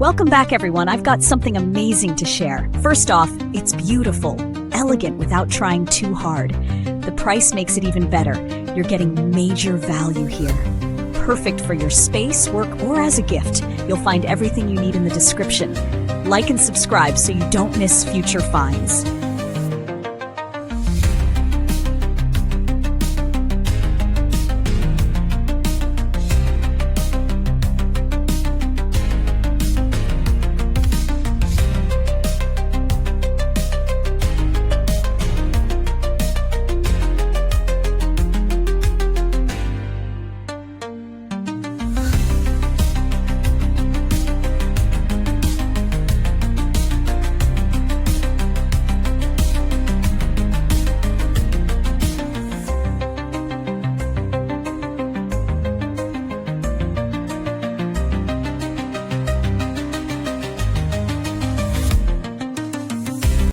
Welcome back, everyone. I've got something amazing to share. First off, it's beautiful, elegant without trying too hard. The price makes it even better. You're getting major value here. Perfect for your space, work, or as a gift. You'll find everything you need in the description. Like and subscribe so you don't miss future finds.